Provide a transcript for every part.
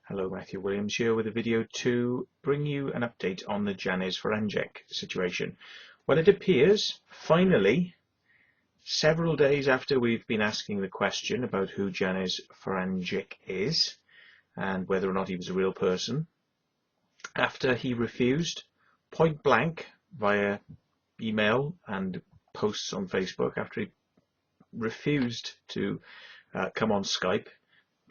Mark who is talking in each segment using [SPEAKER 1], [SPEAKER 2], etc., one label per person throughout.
[SPEAKER 1] Hello, Matthew Williams here with a video to bring you an update on the Janez situation. Well, it appears, finally, several days after we've been asking the question about who Janez is and whether or not he was a real person, after he refused point blank via email and posts on Facebook, after he refused to come on Skype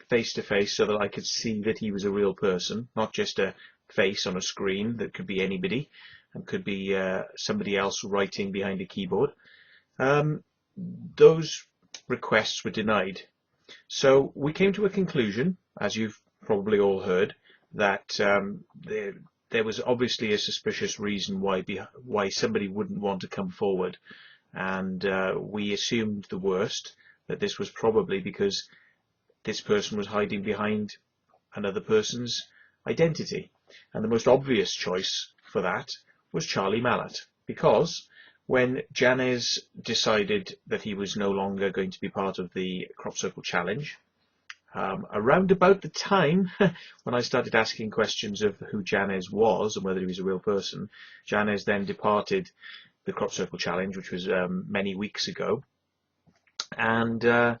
[SPEAKER 1] face to face so that I could see that he was a real person, not just a face on a screen that could be anybody and could be somebody else writing behind a keyboard. Those requests were denied. So we came to a conclusion, as you've probably all heard, that there was obviously a suspicious reason why somebody wouldn't want to come forward, and we assumed the worst, that this was probably because this person was hiding behind another person's identity. And the most obvious choice for that was Charlie Mallett, because when Janez decided that he was no longer going to be part of the Crop Circle Challenge, around about the time when I started asking questions of who Janez was and whether he was a real person, Janez then departed the Crop Circle Challenge, which was many weeks ago, and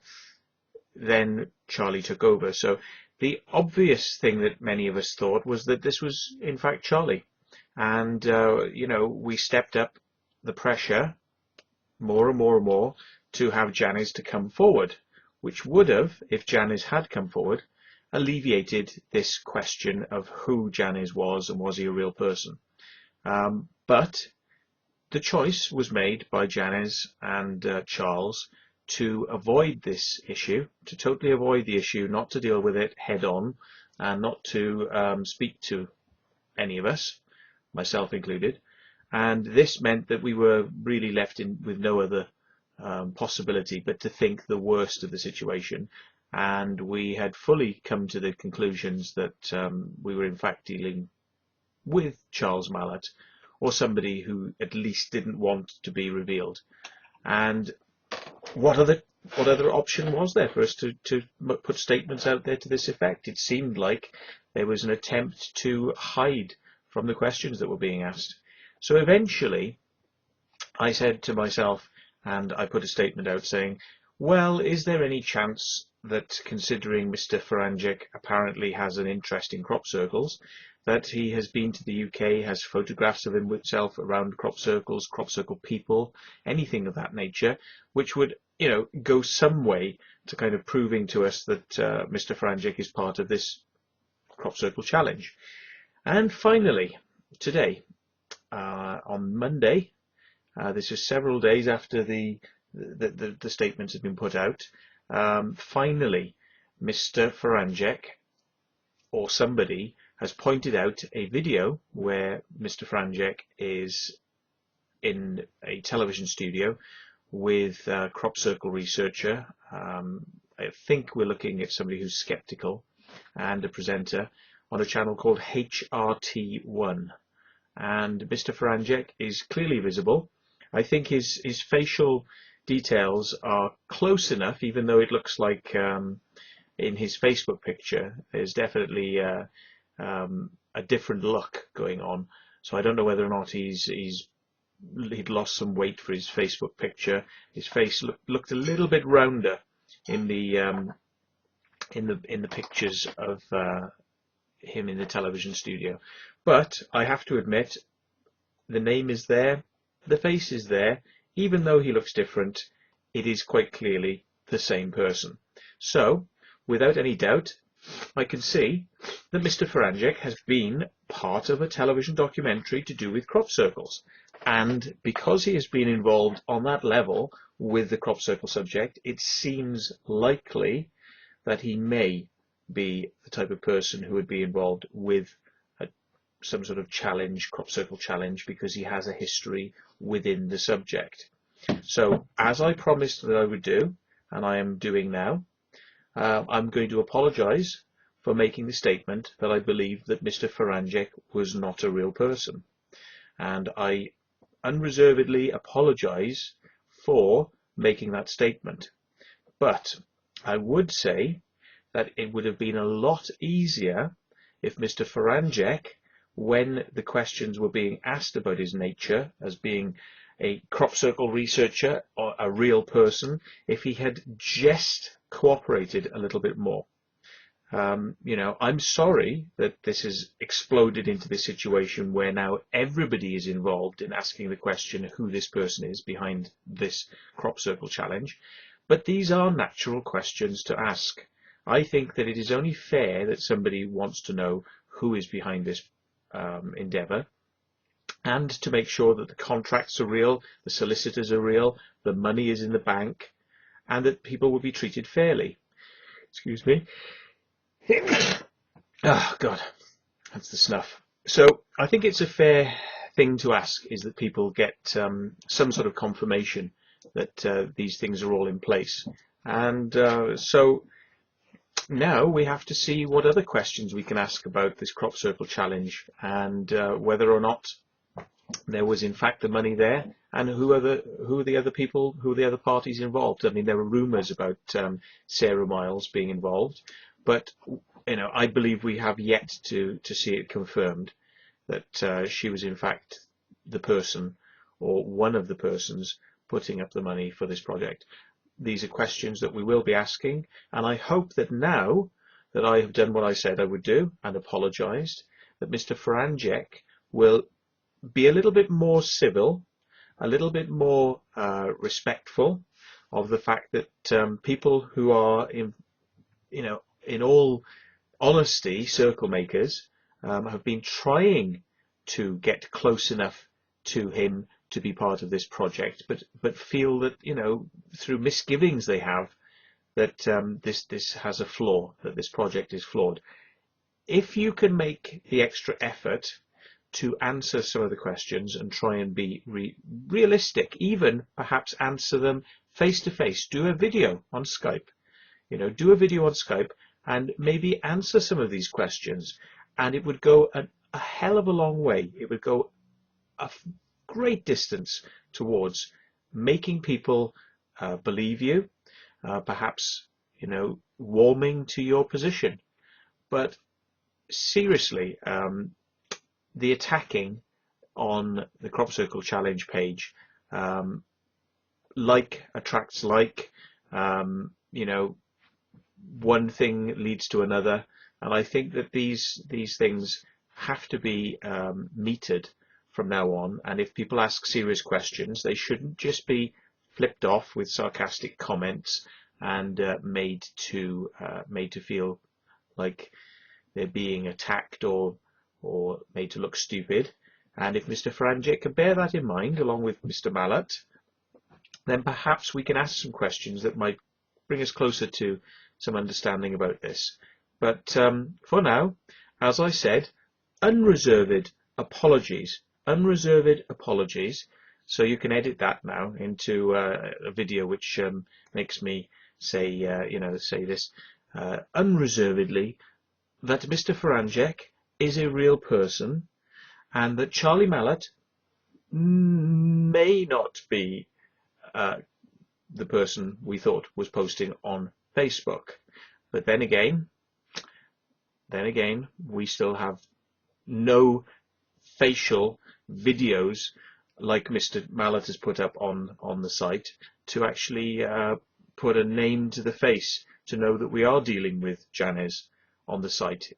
[SPEAKER 1] then Charlie took over. So the obvious thing that many of us thought was that this was in fact Charlie, and we stepped up the pressure more and more and more to have Janez to come forward, which would have, if Janez had come forward, alleviated this question of who Janez was and was he a real person. But the choice was made by Janez and Charles to avoid this issue, to totally avoid the issue, not to deal with it head on, and not to speak to any of us, myself included. And this meant that we were really left with no other possibility but to think the worst of the situation. And we had fully come to the conclusions that we were in fact dealing with Charles Mallett, or somebody who at least didn't want to be revealed. And what other option was there for us to put statements out there to this effect? It seemed like there was an attempt to hide from the questions that were being asked. So eventually I said to myself, and I put a statement out saying, well, is there any chance that, considering Mr. Farangic apparently has an interest in crop circles, that he has been to the UK, has photographs of himself around crop circle people, anything of that nature, which would, go some way to kind of proving to us that Mr. Farangic is part of this crop circle challenge. And finally, today, on Monday, this is several days after the statements have been put out, finally, Mr. Farangic, or somebody, has pointed out a video where Mr. Farangic is in a television studio with a crop circle researcher. I think we're looking at somebody who's skeptical, and a presenter on a channel called HRT1. And Mr. Farangic is clearly visible. I think his facial details are close enough, even though it looks like in his Facebook picture there's definitely a different look going on. So I don't know whether or not he'd lost some weight for his Facebook picture. His face looked a little bit rounder in the pictures of him in the television studio. But I have to admit, the name is there, the face is there. Even though he looks different, it is quite clearly the same person. So, without any doubt, I can see that Mr. Farangic has been part of a television documentary to do with crop circles. And because he has been involved on that level with the crop circle subject, it seems likely that he may be the type of person who would be involved with some sort of challenge, crop circle challenge, because he has a history within the subject. So, as I promised that I would do, and I am doing now, I'm going to apologise for making the statement that I believe that Mr. Farangic was not a real person. And I unreservedly apologise for making that statement. But I would say that it would have been a lot easier if Mr. Faranjek, when the questions were being asked about his nature as being a crop circle researcher or a real person, if he had just cooperated a little bit more. You know, I'm sorry that this has exploded into this situation where now everybody is involved in asking the question who this person is behind this crop circle challenge, but these are natural questions to ask. I think that it is only fair that somebody wants to know who is behind this endeavour, and to make sure that the contracts are real, the solicitors are real, the money is in the bank, and that people will be treated fairly. Excuse me. Oh, God, that's the snuff. So I think it's a fair thing to ask, is that people get some sort of confirmation that these things are all in place. And so now we have to see what other questions we can ask about this crop circle challenge, and whether or not there was in fact the money there, and who are the other parties involved. I mean, there were rumours about Sarah Miles being involved, but you know, I believe we have yet to see it confirmed that she was in fact the person or one of the persons putting up the money for this project. These are questions that we will be asking, and I hope that now that I have done what I said I would do and apologised, that Mr. Faranjek will be a little bit more civil, a little bit more respectful of the fact that people who are in all honesty circle makers have been trying to get close enough to him to be part of this project, but feel that, you know, through misgivings they have, that this has a flaw, that this project is flawed. If you can make the extra effort to answer some of the questions and try and be realistic, even perhaps answer them face to face, do a video on Skype, you know, do a video on Skype and maybe answer some of these questions, and it would go a hell of a long way. It would go a great distance towards making people believe you, perhaps, you know, warming to your position. But seriously, the attacking on the Crop Circle Challenge page, like attracts like, you know, one thing leads to another, and I think that these things have to be metered from now on. And if people ask serious questions, they shouldn't just be flipped off with sarcastic comments and made to feel like they're being attacked or made to look stupid. And if Mr. Faranjek can bear that in mind, along with Mr. Mallet, then perhaps we can ask some questions that might bring us closer to some understanding about this. But for now, as I said, unreserved apologies. Unreserved apologies. So you can edit that now into a video which makes me say, say this unreservedly, that Mr. Faranjek is a real person, and that Charlie Mallet may not be the person we thought was posting on Facebook. But then again, we still have no facial videos like Mr. Mallet has put up on the site to actually put a name to the face to know that we are dealing with Janez on the site.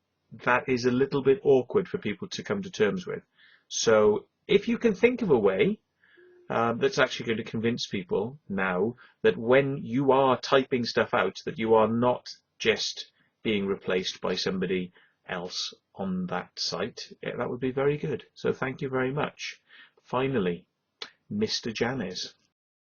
[SPEAKER 1] That is a little bit awkward for people to come to terms with. So if you can think of a way that's actually going to convince people now that when you are typing stuff out, that you are not just being replaced by somebody else on that site, that would be very good. So thank you very much. Finally, Mr. Janez.